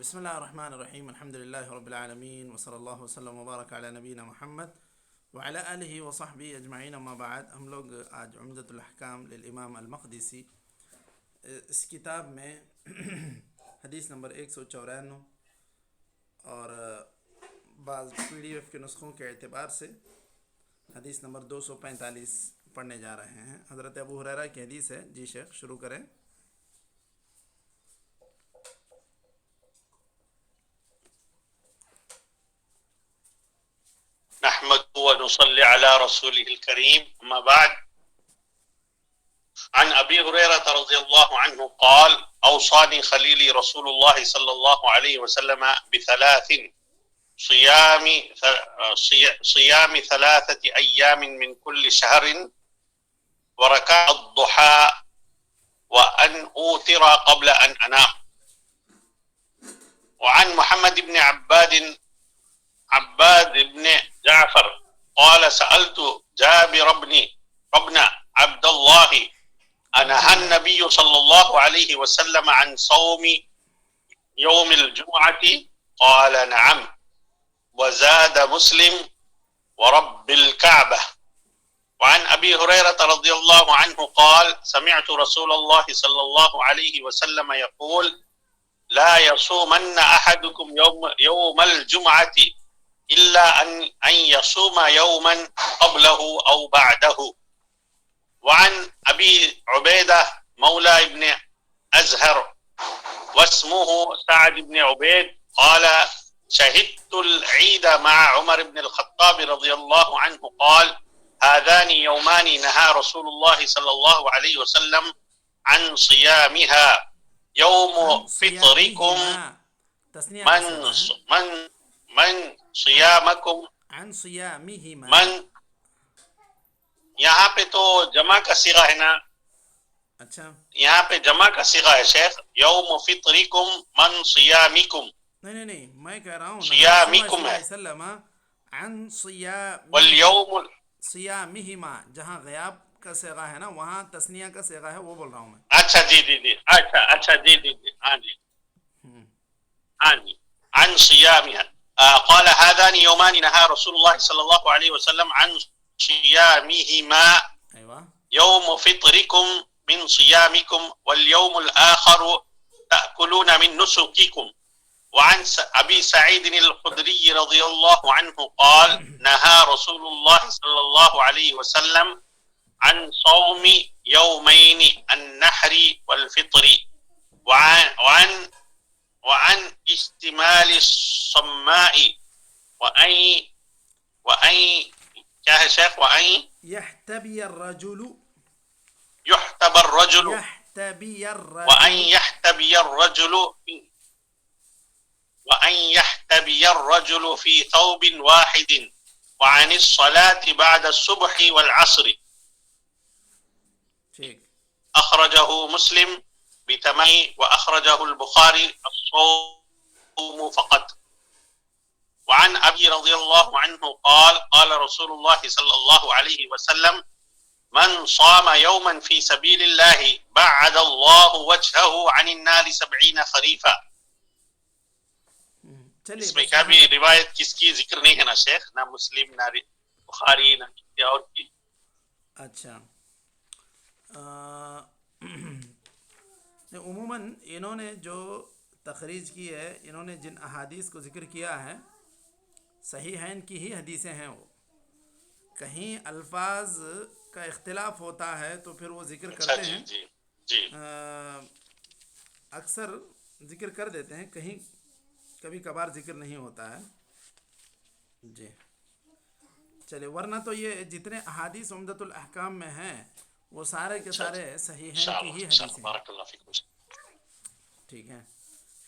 بسم اللہ الرحمن الرحیم الحمد للہ رب العالمین وصلی اللہ وسلم وبارک علی نبینا محمد وعلی آلہ وصحبہ اجمعین اما بعد. ہم لوگ آج عمدۃ الاحکام للامام المقدسی اس کتاب میں حدیث نمبر 194 اور بعض PDF کے نسخوں کے اعتبار سے حدیث نمبر 245 پڑھنے جا رہے ہیں. حضرت ابو ہریرہ کی حدیث ہے. جی شیخ شروع کریں. نحمد ونصلي على رسوله الكريم أما بعد. عن أبي هريرة رضي الله عنه قال أوصاني خليلي رسول الله صلى الله عليه وسلم بثلاث: صيام 3 أيام من كل شهر، وركعة الضحى، وأن أوتر قبل أن أنام. وعن محمد بن عباد بن جعفر قال سألت جابر بن عبد الله أنهى النبي صلى الله عليه وسلم عن صوم يوم الجمعة؟ قال نعم. وزاد مسلم ورب الكعبة. وعن أبي هريرة رضي الله عنه قال سمعت رسول الله صلى الله عليه وسلم يقول لا يصومن أحدكم يوم الجمعة إلا أن يصوم يوما قبله أو بعده. وعن أبي عبيدة مولى ابن أزهر واسمه سعد بن عبيد قال شهدت العيد مع عمر بن الخطاب رضي الله عنه قال هذان يومان نهى رسول الله صلى الله عليه وسلم عن صيامها يوم فطركم من صيامكم عن صيامهما. من یہاں پہ تو جمع کا صیغہ ہے نا. اچھا یہاں پہ جمع کا صیغہ ہے شیخ. یوم فطرکم من صیامکم. نہیں میں کہہ رہا ہوں صیامکم ہے. عن والیوم صیامہما جہاں غیاب کا صیغہ ہے نا وہاں تثنیہ کا صیغہ ہے وہ بول رہا ہوں میں. اچھا جی اچھا جی ہاں جی عن صيامها. قال هذان يومان نهى رسول الله صلى الله عليه وسلم عن صيامهما ايوه يوم فطركم من صيامكم واليوم الآخر تأكلون من نسككم. وعن أبي سعيد الخدري رضي الله عنه قال نهى رسول الله صلى الله عليه وسلم عن صوم يومين النحر والفطر. وعن اشتمال الصماء وأن کیا ہے شیخ؟ وأن يحتبي الرجل وأن يحتبي الرجل في ثوب واحد. وعن الصلاة بعد الصبح والعصر. أخرجه مسلم بتمام وأخرجه البخاري الصوم فقط. وعن أبي رضي الله عنه قال قال رسول الله صلى الله عليه وسلم من صام يوما في سبيل الله بعد الله وجهه عن النار 70 خريفا. اس میں کیا بھی روایت کس کی ذکر نہیں ہے نا شیخ؟ نہ مسلم نہ بخاری نہ کسی اور کی. اچھا عموماً انہوں نے جو تخریج کی ہے انہوں نے جن احادیث کو ذکر کیا ہے صحیحین کی ہی حدیثیں ہیں. وہ کہیں الفاظ کا اختلاف ہوتا ہے تو پھر وہ ذکر کرتے ہیں. جی اکثر ذکر کر دیتے ہیں، کہیں کبھی کبھار ذکر نہیں ہوتا ہے. جی چلے، ورنہ تو یہ جتنے احادیث عمدۃ الاحکام میں ہیں وہ سارے کے سارے صحیحین کی ہی حدیثیں ہیں. ٹھیک ہے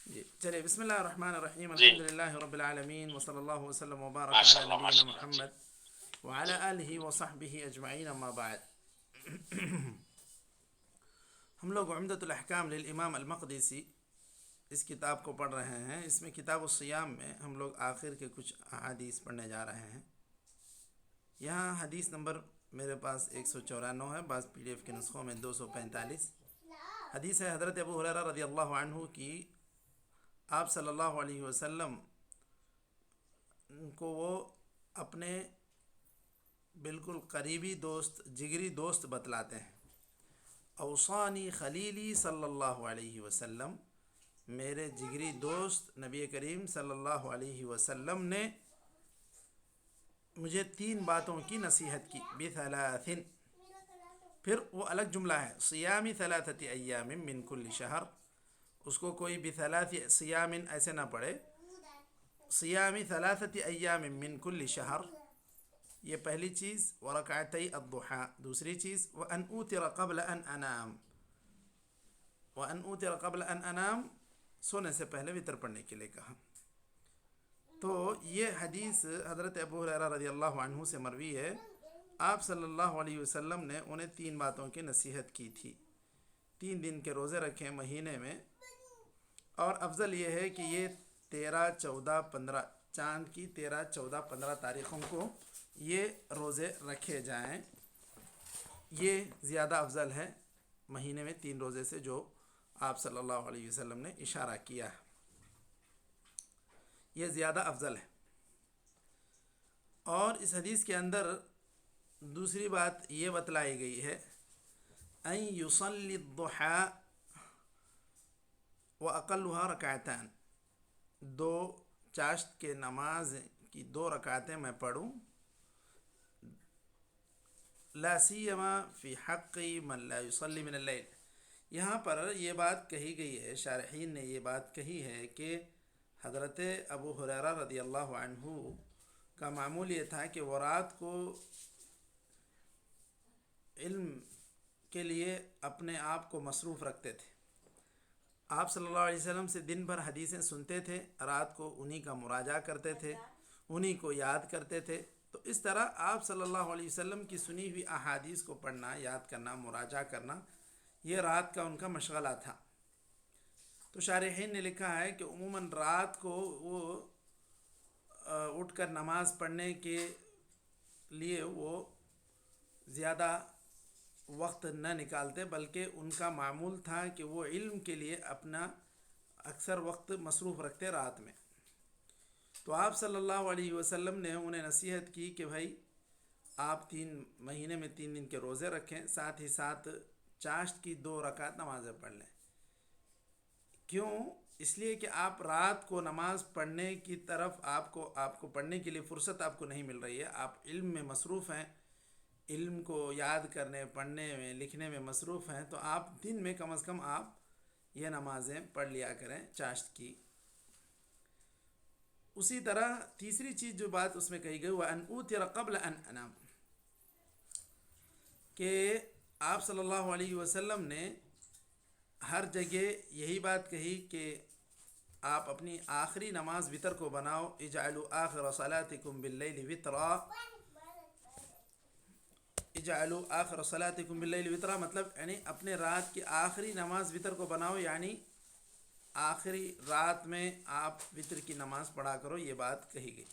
جی چلے. بسم اللہ الرحمن الرحیم الحمدللہ رب العالمین وصلی اللہ وسلم وبارک علی نبینا محمد وعلی آلہ وصحبہ اجمعین اما بعد. ہم لوگ عمدۃ الاحکام للامام المقدسی اس کتاب کو پڑھ رہے ہیں. اس میں کتاب الصیام میں ہم لوگ آخر کے کچھ احادیث پڑھنے جا رہے ہیں. یہاں حدیث نمبر میرے پاس 194 ہے، بعض PDF کے نسخوں میں 245 حدیث ہے. حضرت ابو ہریرہ رضی اللہ عنہ کی آپ صلی اللہ علیہ وسلم کو وہ اپنے بالکل قریبی دوست، جگری دوست بتلاتے ہیں. اوصانی خلیلی صلی اللہ علیہ وسلم، میرے جگری دوست نبی کریم صلی اللہ علیہ وسلم نے مجھے 3 باتوں کی نصیحت کی. بثلاث، پھر وہ الگ جملہ ہے، صیام 3 ایام من کل شہر. اس کو کوئی بثلاث صیام ایسے نہ پڑھے، صیام 3 ایام من کل شہر، یہ پہلی چیز. ورکعتی الضحی، دوسری چیز. وان اوتر قبل ان انام، وان اوتر قبل ان انام، سونے سے پہلے وتر پڑھنے کے لیے کہا. تو یہ حدیث حضرت ابو ہریرہ رضی اللہ عنہ سے مروی ہے. آپ صلی اللہ علیہ وسلم نے انہیں 3 باتوں کی نصیحت کی تھی. 3 دن کے روزے رکھیں مہینے میں، اور افضل یہ ہے کہ یہ 13، 14، 15 چاند کی 13، 14، 15 تاریخوں کو یہ روزے رکھے جائیں. یہ زیادہ افضل ہے مہینے میں 3 روزے سے، جو آپ صلی اللہ علیہ وسلم نے اشارہ کیا ہے، یہ زیادہ افضل ہے. اور اس حدیث کے اندر دوسری بات یہ بتلائی گئی ہے، ان یصلی الضحی واقلها رکعتان، 2 چاشت کے نماز کی 2 رکعتیں میں پڑھوں. لا سیما فی حق من لا یصلی من اللیل. یہاں پر یہ بات کہی گئی ہے، شارحین نے یہ بات کہی ہے کہ حضرت ابو ہریرہ رضی اللہ عنہ کا معمول یہ تھا کہ وہ رات کو علم کے لیے اپنے آپ کو مصروف رکھتے تھے. آپ صلی اللہ علیہ وسلم سے دن بھر حدیثیں سنتے تھے، رات کو انہی کا مراجعہ کرتے تھے، انہی کو یاد کرتے تھے. تو اس طرح آپ صلی اللہ علیہ وسلم کی سنی ہوئی احادیث کو پڑھنا، یاد کرنا، مراجعہ کرنا، یہ رات کا ان کا مشغلہ تھا. تو شارحین نے لکھا ہے کہ عموماً رات کو وہ اٹھ کر نماز پڑھنے کے لیے وہ زیادہ وقت نہ نکالتے، بلکہ ان کا معمول تھا کہ وہ علم کے لیے اپنا اکثر وقت مصروف رکھتے رات میں. تو آپ صلی اللہ علیہ وسلم نے انہیں نصیحت کی کہ بھائی آپ 3 مہینے میں 3 دن کے روزے رکھیں، ساتھ ہی ساتھ چاشت کی 2 رکعت نمازیں پڑھ لیں. کیوں؟ اس لیے کہ آپ رات کو نماز پڑھنے کی طرف آپ کو پڑھنے کے لیے فرصت آپ کو نہیں مل رہی ہے، آپ علم میں مصروف ہیں، علم کو یاد کرنے، پڑھنے میں، لکھنے میں مصروف ہیں. تو آپ دن میں کم از کم آپ یہ نمازیں پڑھ لیا کریں چاشت کی. اسی طرح تیسری چیز جو بات اس میں کہی گئی، وَأَنْ أُوتِرَ قَبْلَ أَنْ أَنَامَ، کہ آپ صلی اللہ علیہ وسلم نے ہر جگہ یہی بات کہی کہ آپ اپنی آخری نماز وتر کو بناؤ. اجعلوا آخر صلاتکم باللیل وترا، اجعلوا آخر صلاتکم باللیل وترا، مطلب یعنی اپنے رات کی آخری نماز وتر کو بناؤ، یعنی آخری رات میں آپ وتر کی نماز پڑھا کرو، یہ بات کہی گئی.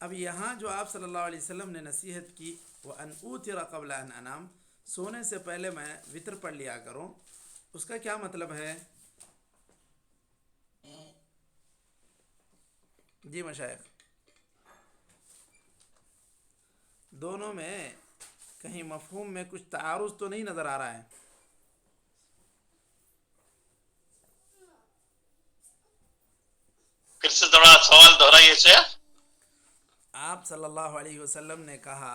اب یہاں جو آپ صلی اللہ علیہ وسلم نے نصیحت کی، وَأَنْ أُوتِرَ قَبْلَ أَنْ أَنَامَ، سونے سے پہلے میں وتر پڑھ لیا کروں، اس کا کیا مطلب ہے؟ جی مشائخ، دونوں میں کہیں مفہوم میں کچھ تعارض تو نہیں نظر آ رہا ہے؟ پھر سے ذرا سوال دہرائیے شیخ. آپ صلی اللہ علیہ وسلم نے کہا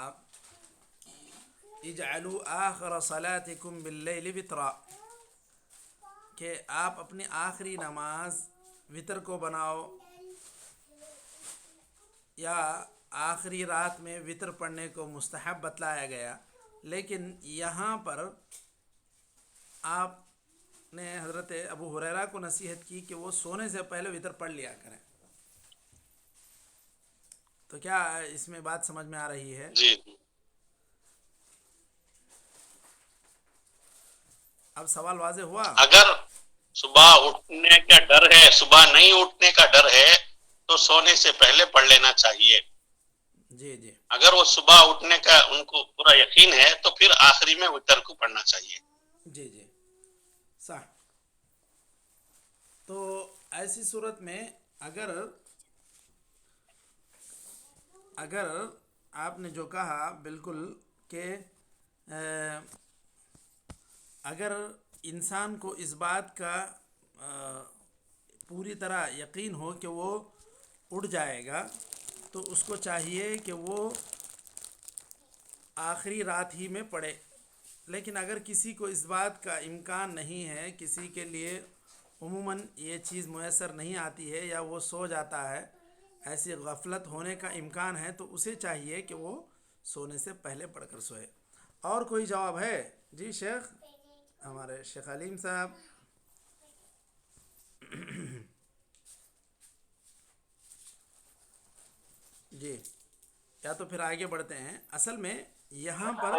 اجعلوا آخر صلاتکم باللیل وترا، کہ آپ اپنی آخری نماز وتر کو بناؤ، یا آخری رات میں وتر پڑھنے کو مستحب بتلایا گیا. لیکن یہاں پر آپ نے حضرت ابو ہریرہ کو نصیحت کی کہ وہ سونے سے پہلے وتر پڑھ لیا کریں. تو کیا اس میں بات سمجھ میں آ رہی ہے؟ جی. اب سوال واضح ہوا؟ اگر صبح اٹھنے کا ڈر ہے، صبح نہیں اٹھنے کا ڈر ہے، تو سونے سے پہلے پڑھ لینا چاہیے. جی جی. اگر وہ صبح اٹھنے کا ان کو پورا یقین ہے تو پھر آخری میں وتر کو پڑھنا چاہیے. جی جی صح. تو ایسی صورت میں اگر آپ نے جو کہا بالکل کہ اگر انسان کو اس بات کا پوری طرح یقین ہو کہ وہ اڑ جائے گا تو اس کو چاہیے کہ وہ آخری رات ہی میں پڑھے. لیکن اگر کسی کو اس بات کا امکان نہیں ہے، کسی کے لیے عموماً یہ چیز میسر نہیں آتی ہے یا وہ سو جاتا ہے، ایسی غفلت ہونے کا امکان ہے، تو اسے چاہیے کہ وہ سونے سے پہلے پڑھ کر سوئے. اور کوئی جواب ہے؟ جی شیخ، ہمارے شیخ علیم صاحب. جی، یا تو پھر آگے بڑھتے ہیں. اصل میں یہاں پر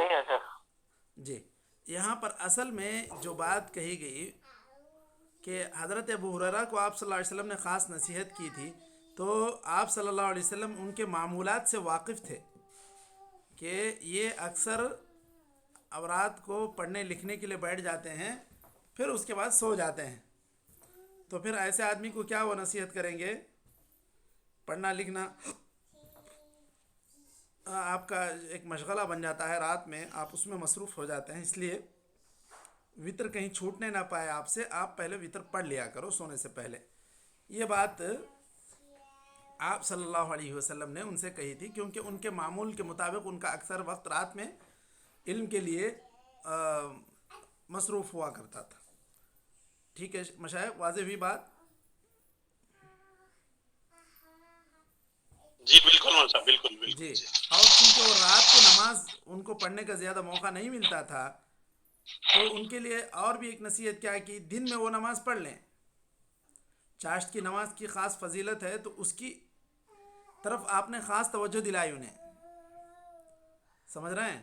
جی یہاں پر اصل میں جو بات کہی گئی کہ حضرت ابو ہریرہ کو آپ صلی اللہ علیہ وسلم نے خاص نصیحت کی تھی، تو آپ صلی اللہ علیہ وسلم ان کے معمولات سے واقف تھے کہ یہ اکثر اب رات کو پڑھنے لکھنے کے لیے بیٹھ جاتے ہیں، پھر اس کے بعد سو جاتے ہیں. تو پھر ایسے آدمی کو کیا وہ نصیحت کریں گے؟ پڑھنا لکھنا آپ کا ایک مشغلہ بن جاتا ہے، رات میں آپ اس میں مصروف ہو جاتے ہیں. اس لیے وطر کہیں چھوٹنے نہ پائے آپ سے، آپ پہلے وطر پڑھ لیا کرو سونے سے پہلے. یہ بات آپ صلی اللہ علیہ وسلم نے ان سے کہی تھی، کیونکہ ان کے معمول کے مطابق ان کا اکثر وقت رات میں علم کے لیے مصروف ہوا کرتا تھا. ٹھیک ہے مشائخ، واضح ہوئی بات؟ جی بالکل مول صاحب، بالکل بالکل. جی. اور چونکہ وہ رات کو نماز ان کو پڑھنے کا زیادہ موقع نہیں ملتا تھا، تو ان کے لیے اور بھی ایک نصیحت کیا کی، دن میں وہ نماز پڑھ لیں. چاشت کی نماز کی خاص فضیلت ہے، تو اس کی طرف آپ نے خاص توجہ دلائی انہیں. سمجھ رہے ہیں؟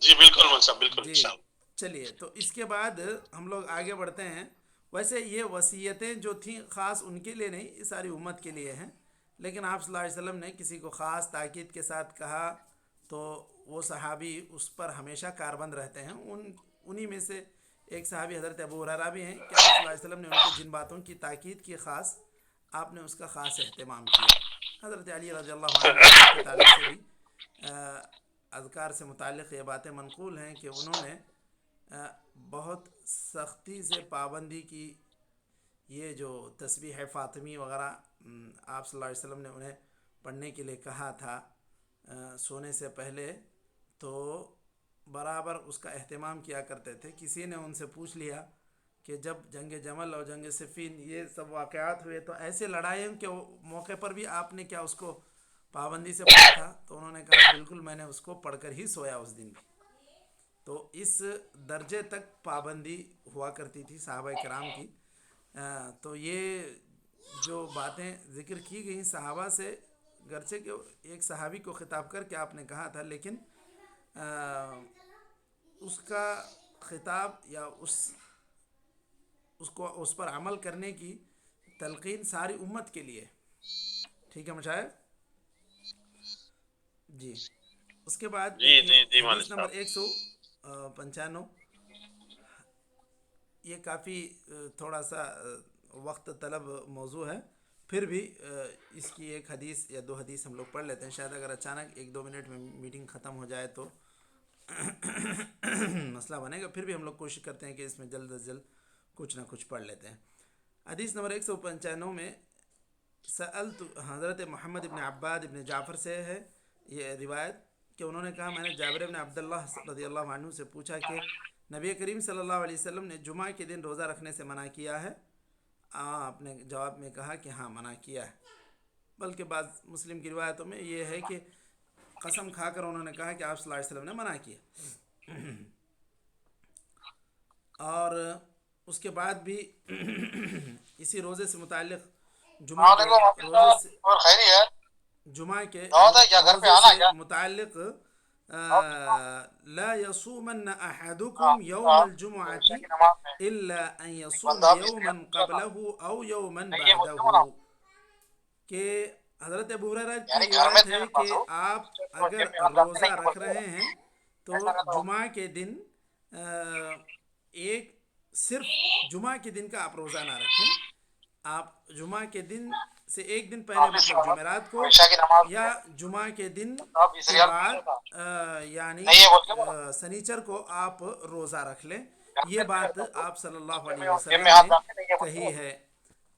جی بالکل مول صاحب، بالکل جی. انشاءاللہ. چلیے، تو اس کے بعد ہم لوگ آگے بڑھتے ہیں. ویسے یہ وصیتیں جو تھیں خاص ان کے لیے نہیں، یہ ساری امت کے لیے ہیں. لیکن آپ صلی اللہ علیہ وسلم نے کسی کو خاص تاکید کے ساتھ کہا تو وہ صحابی اس پر ہمیشہ کاربند رہتے ہیں. انہی میں سے ایک صحابی حضرت ابو ہریرہ بھی ہیں کہ آپ صلی اللہ علیہ وسلم نے ان کو جن باتوں کی تاکید کی خاص، آپ نے اس کا خاص اہتمام کیا. حضرت علی رضی اللہ عنہ کے تعلق سے بھی اذکار سے متعلق یہ باتیں منقول ہیں کہ انہوں نے بہت سختی سے پابندی کی. یہ جو تسبیح فاطمی وغیرہ آپ صلی اللہ علیہ وسلم نے انہیں پڑھنے کے لیے کہا تھا سونے سے پہلے، تو برابر اس کا اہتمام کیا کرتے تھے. کسی نے ان سے پوچھ لیا کہ جب جنگ جمل اور جنگ صفین یہ سب واقعات ہوئے تو ایسے لڑائیوں کے موقع پر بھی آپ نے کیا اس کو پابندی سے پڑھا تھا؟ تو انہوں نے کہا بالکل، میں نے اس کو پڑھ کر ہی سویا اس دن بھی. تو اس درجے تک پابندی ہوا کرتی تھی صحابہ کرام کی. تو یہ جو باتیں ذکر کی گئیں صحابہ سے، گرچہ کہ ایک صحابی کو خطاب کر کے آپ نے کہا تھا، لیکن اس کا خطاب یا اس کو اس پر عمل کرنے کی تلقین ساری امت کے لیے. ٹھیک ہے مشاہد؟ جی. اس کے بعد جی دیکھیے جی جی مول حدیث نمبر صاحب. 195. یہ کافی تھوڑا سا وقت طلب موضوع ہے، پھر بھی اس کی ایک حدیث یا دو حدیث ہم لوگ پڑھ لیتے ہیں. شاید اگر اچانک 1-2 منٹ میں میٹنگ ختم ہو جائے تو مسئلہ بنے گا. پھر بھی ہم لوگ کوشش کرتے ہیں کہ اس میں جلد از جلد کچھ نہ کچھ پڑھ لیتے ہیں. حدیث نمبر 195 میں سألت حضرت محمد ابن عباد ابن جعفر سے ہے یہ روایت کہ انہوں نے کہا میں نے جابر ابن عبداللہ رضی اللہ عنہ سے پوچھا کہ نبی کریم صلی اللہ علیہ وسلم نے جمعہ کے دن روزہ رکھنے سے منع کیا ہے؟ آپ نے جواب میں کہا کہ ہاں منع کیا ہے. بلکہ بعض مسلم کی روایتوں میں یہ ہے کہ قسم کھا کر انہوں نے کہا کہ آپ صلی اللہ علیہ وسلم نے منع کیا. اور اس کے بعد بھی اسی روزے سے متعلق جمعہ کے روزے سے متعلق لا يصومن احدكم يوم الجمعة الا ان يصوم يوما قبله او يوما بعده. کہ حضرت ابو ہریرہ کی روایت ہے کہ آپ اگر روزہ رکھ رہے ہیں تو جمعہ کے دن ایک صرف جمعہ کے دن کا آپ روزہ نہ رکھیں، آپ جمعہ کے دن سے ایک دن پہلے مطلب جمعرات کو یا جمعہ کے دن کے بعد یعنی سنیچر کو آپ روزہ رکھ لیں. یہ بات آپ صلی اللہ علیہ وسلم نے کہی ہے.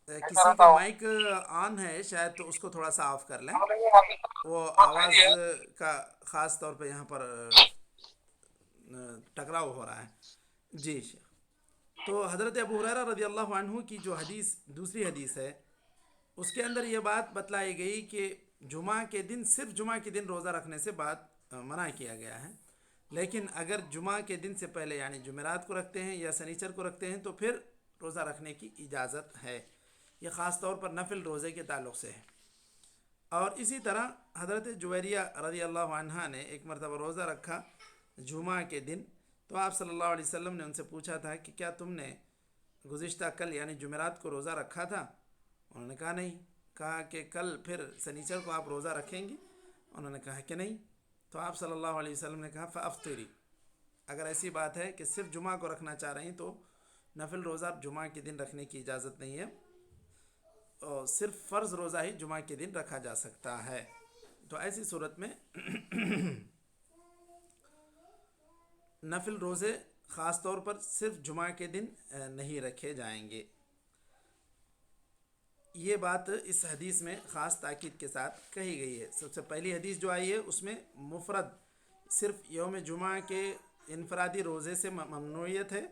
کسی کا مائک آن ہے شاید، تو اس کو تھوڑا سا آف کر لیں، وہ آواز کا خاص طور پہ یہاں پر ٹکراؤ ہو رہا ہے. جی شیخ. تو حضرت ابو ہریرہ رضی اللہ عنہ کی جو حدیث دوسری حدیث ہے، اس کے اندر یہ بات بتلائی گئی کہ جمعہ کے دن صرف جمعہ کے دن روزہ رکھنے سے بات منع کیا گیا ہے. لیکن اگر جمعہ کے دن سے پہلے یعنی جمعرات کو رکھتے ہیں یا سنیچر کو رکھتے ہیں تو پھر روزہ رکھنے کی اجازت ہے. یہ خاص طور پر نفل روزے کے تعلق سے ہے. اور اسی طرح حضرت جویریہ رضی اللہ عنہا نے ایک مرتبہ روزہ رکھا جمعہ کے دن، تو آپ صلی اللہ علیہ وسلم نے ان سے پوچھا تھا کہ کیا تم نے گزشتہ کل یعنی جمعرات کو روزہ رکھا تھا؟ انہوں نے کہا نہیں. کہا کہ کل پھر سنیچر کو آپ روزہ رکھیں گے؟ انہوں نے کہا کہ نہیں. تو آپ صلی اللہ علیہ وسلم نے کہا فافطری. اگر ایسی بات ہے کہ صرف جمعہ کو رکھنا چاہ رہی ہیں تو نفل روزہ جمعہ کے دن رکھنے کی اجازت نہیں ہے، اور صرف فرض روزہ ہی جمعہ کے دن رکھا جا سکتا ہے. تو ایسی صورت میں نفل روزے خاص طور پر صرف جمعہ کے دن نہیں رکھے جائیں گے. یہ بات اس حدیث میں خاص تاکید کے ساتھ کہی گئی ہے. سب سے پہلی حدیث جو آئی ہے اس میں مفرد صرف یوم جمعہ کے انفرادی روزے سے ممنوعیت ہے،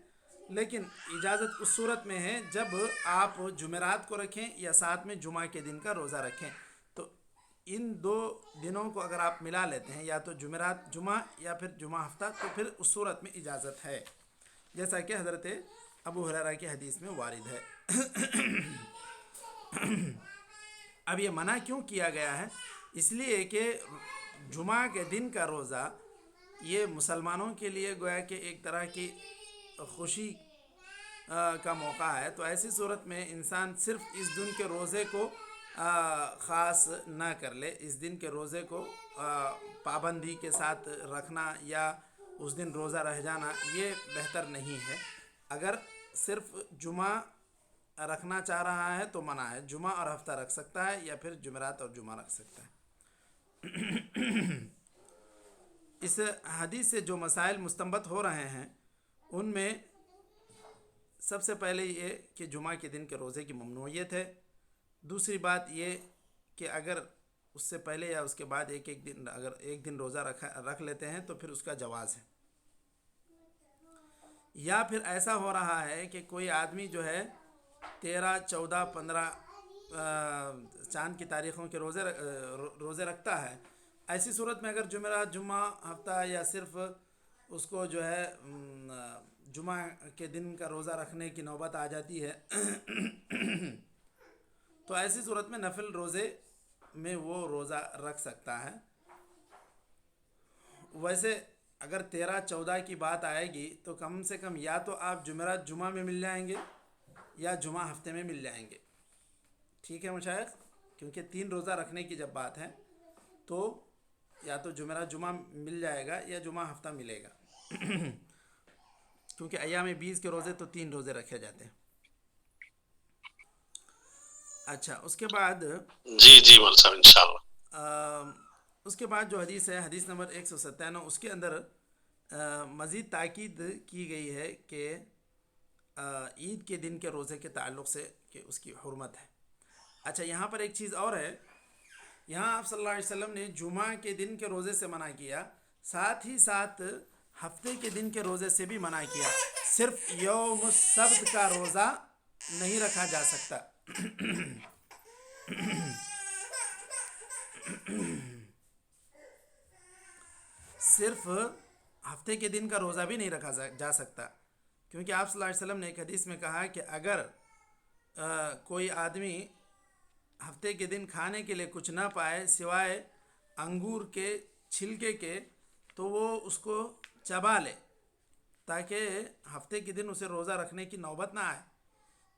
لیکن اجازت اس صورت میں ہے جب آپ جمعرات کو رکھیں یا ساتھ میں جمعہ کے دن کا روزہ رکھیں. تو ان دو دنوں کو اگر آپ ملا لیتے ہیں، یا تو جمعرات جمعہ یا پھر جمعہ ہفتہ، تو پھر اس صورت میں اجازت ہے، جیسا کہ حضرت ابو ہریرہ کی حدیث میں وارد ہے. اب یہ منع کیوں کیا گیا ہے؟ اس لیے کہ جمعہ کے دن کا روزہ یہ مسلمانوں کے لیے گویا کہ ایک طرح کی خوشی کا موقع ہے. تو ایسی صورت میں انسان صرف اس دن کے روزے کو خاص نہ کر لے. اس دن کے روزے کو پابندی کے ساتھ رکھنا یا اس دن روزہ رہ جانا یہ بہتر نہیں ہے. اگر صرف جمعہ رکھنا چاہ رہا ہے تو منع ہے. جمعہ اور ہفتہ رکھ سکتا ہے یا پھر جمعرات اور جمعہ رکھ سکتا ہے. اس حدیث سے جو مسائل مستنبط ہو رہے ہیں ان میں سب سے پہلے یہ کہ جمعہ کے دن کے روزے کی ممنوعیت ہے. دوسری بات یہ کہ اگر اس سے پہلے یا اس کے بعد ایک دن اگر ایک دن روزہ رکھ لیتے ہیں تو پھر اس کا جواز ہے. یا پھر ایسا ہو رہا ہے کہ کوئی آدمی جو ہے 13, 14, 15 چاند کی تاریخوں کے روزے رکھتا ہے. ایسی صورت میں اگر جمعرات جمعہ ہفتہ یا صرف اس کو جو ہے جمعہ کے دن کا روزہ رکھنے کی نوبت آ جاتی ہے تو ایسی صورت میں نفل روزے میں وہ روزہ رکھ سکتا ہے. ویسے اگر 13, 14 کی بات آئے گی تو کم سے کم یا تو آپ جمعرات جمعہ میں مل جائیں گے یا جمعہ ہفتے میں مل جائیں گے. ٹھیک ہے مشائخ؟ کیونکہ 3 روزہ رکھنے کی جب بات ہے تو یا تو جمعرات جمعہ مل جائے گا یا جمعہ ہفتہ ملے گا کیونکہ ایام 20 کے روزے تو 3 روزے رکھے جاتے ہیں. اچھا، اس کے بعد جی مول صاحب انشاءاللہ اس کے بعد جو حدیث ہے حدیث نمبر 197، اس کے اندر مزید تاکید کی گئی ہے کہ عید کے دن کے روزے کے تعلق سے کہ اس کی حرمت ہے. اچھا، یہاں پر ایک چیز اور ہے. یہاں آپ صلی اللہ علیہ وسلم نے جمعہ کے دن کے روزے سے منع کیا، ساتھ ہی ساتھ ہفتے کے دن کے روزے سے بھی منع کیا. صرف یوم السبت کا روزہ نہیں رکھا جا سکتا. صرف ہفتے کے دن کا روزہ بھی نہیں رکھا جا سکتا، کیونکہ آپ صلی اللہ علیہ وسلم نے ایک حدیث میں کہا کہ اگر کوئی آدمی ہفتے کے دن کھانے کے لیے کچھ نہ پائے سوائے انگور کے چھلکے کے تو وہ اس کو چبا لے تاکہ ہفتے کے دن اسے روزہ رکھنے کی نوبت نہ آئے.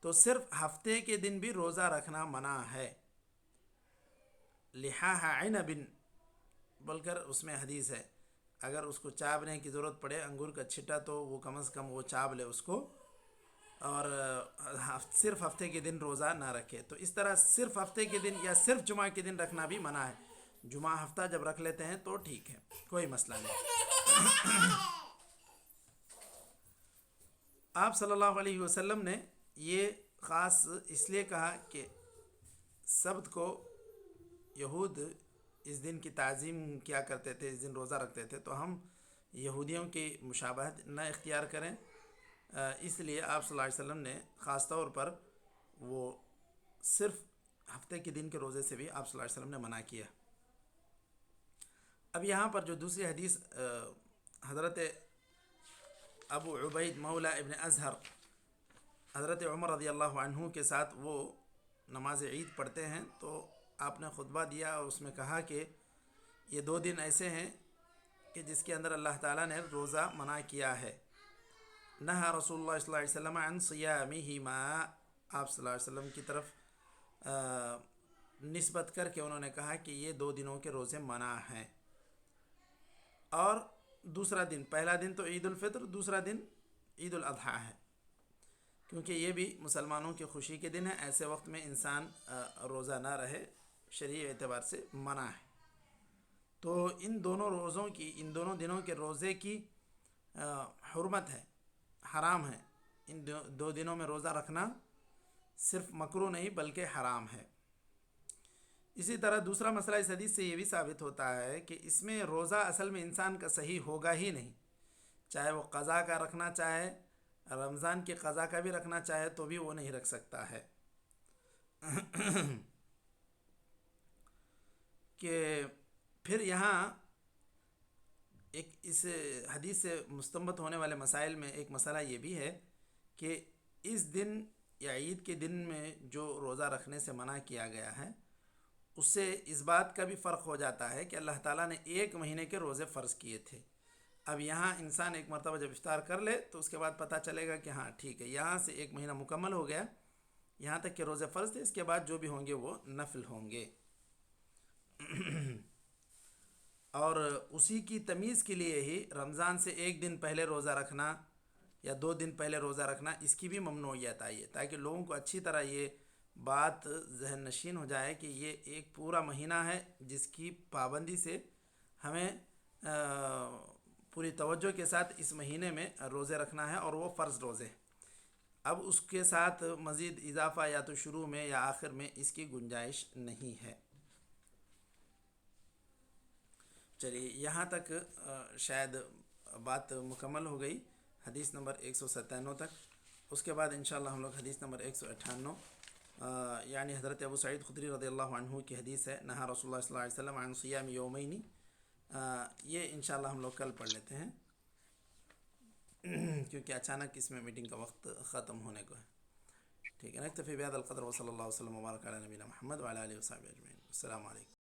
تو صرف ہفتے کے دن بھی روزہ رکھنا منع ہے. لحاح عنب بول کر اس میں حدیث ہے. اگر اس کو چابنے کی ضرورت پڑے انگور کا چھٹا تو وہ کم از کم وہ چاب لے اس کو، اور صرف ہفتے کے دن روزہ نہ رکھے۔ تو اس طرح صرف ہفتے کے دن یا صرف جمعہ کے دن رکھنا بھی منع ہے۔ جمعہ ہفتہ جب رکھ لیتے ہیں تو ٹھیک ہے، کوئی مسئلہ نہیں۔ آپ صلی اللہ علیہ وسلم نے یہ خاص اس لیے کہا کہ سبت کو یہود اس دن کی تعظیم کیا کرتے تھے، اس دن روزہ رکھتے تھے، تو ہم یہودیوں کی مشابہت نہ اختیار کریں، اس لیے آپ صلی اللہ علیہ وسلم نے خاص طور پر وہ صرف ہفتے کے دن کے روزے سے بھی آپ صلی اللہ علیہ وسلم نے منع کیا۔ اب یہاں پر جو دوسری حدیث حضرت ابو عبید مولا ابن ازہر حضرت عمر رضی اللہ عنہ کے ساتھ وہ نماز عید پڑھتے ہیں، تو آپ نے خطبہ دیا اور اس میں کہا کہ یہ 2 دن ایسے ہیں کہ جس کے اندر اللہ تعالیٰ نے روزہ منع کیا ہے۔ نہا رسول اللہ صلی اللہ علیہ وسلم عن صیامہما، آپ صلی اللہ علیہ وسلم کی طرف نسبت کر کے انہوں نے کہا کہ یہ 2 دنوں کے روزے منع ہیں۔ اور دوسرا دن، پہلا دن تو عید الفطر، دوسرا دن عید الاضحیٰ ہے، کیونکہ یہ بھی مسلمانوں کی خوشی کے دن ہے، ایسے وقت میں انسان روزہ نہ رہے، شرعی اعتبار سے منع ہے۔ تو ان دونوں روزوں کی، ان دونوں دنوں کے روزے کی حرمت ہے، حرام ہے۔ ان 2 دنوں میں روزہ رکھنا صرف مکروہ نہیں بلکہ حرام ہے۔ اسی طرح دوسرا مسئلہ اس حدیث سے یہ بھی ثابت ہوتا ہے کہ اس میں روزہ اصل میں انسان کا صحیح ہوگا ہی نہیں، چاہے وہ قضا کا رکھنا چاہے، رمضان کی قضا کا بھی رکھنا چاہے تو بھی وہ نہیں رکھ سکتا ہے۔ کہ پھر یہاں ایک اس حدیث سے مستنبط ہونے والے مسائل میں ایک مسئلہ یہ بھی ہے کہ اس دن یا عید کے دن میں جو روزہ رکھنے سے منع کیا گیا ہے، اس سے اس بات کا بھی فرق ہو جاتا ہے کہ اللہ تعالیٰ نے 1 مہینے کے روزے فرض کیے تھے۔ اب یہاں انسان ایک مرتبہ جب افطار کر لے تو اس کے بعد پتہ چلے گا کہ ہاں ٹھیک ہے، یہاں سے 1 مہینہ مکمل ہو گیا، یہاں تک کہ روزے فرض تھے، اس کے بعد جو بھی ہوں گے وہ نفل ہوں گے۔ اور اسی کی تمیز کے لیے ہی رمضان سے 1 دن پہلے روزہ رکھنا یا 2 دن پہلے روزہ رکھنا، اس کی بھی ممنوعیت آئی ہے، تاکہ لوگوں کو اچھی طرح یہ بات ذہن نشین ہو جائے کہ یہ ایک پورا مہینہ ہے جس کی پابندی سے ہمیں پوری توجہ کے ساتھ اس مہینے میں روزے رکھنا ہے، اور وہ فرض روزے۔ اب اس کے ساتھ مزید اضافہ یا تو شروع میں یا آخر میں اس کی گنجائش نہیں ہے۔ چلیے یہاں تک شاید بات مکمل ہو گئی، حدیث نمبر 197 تک۔ اس کے بعد انشاءاللہ ہم لوگ حدیث نمبر 198 یعنی حضرت ابو سعید خدری رضی اللہ عنہ کی حدیث ہے، نہا رسول اللہ صلی اللہ علیہ وسلم عن صیام یومین، یہ انشاءاللہ ہم لوگ کل پڑھ لیتے ہیں کیونکہ اچانک اس میں میٹنگ کا وقت ختم ہونے کو ہے۔ ٹھیک ہے، نکتفی بہذا القدر وصلی اللہ وسلم وبارک علی نبینا محمد وعلی آلہ وصحبہ اجمعین۔ السلام علیکم۔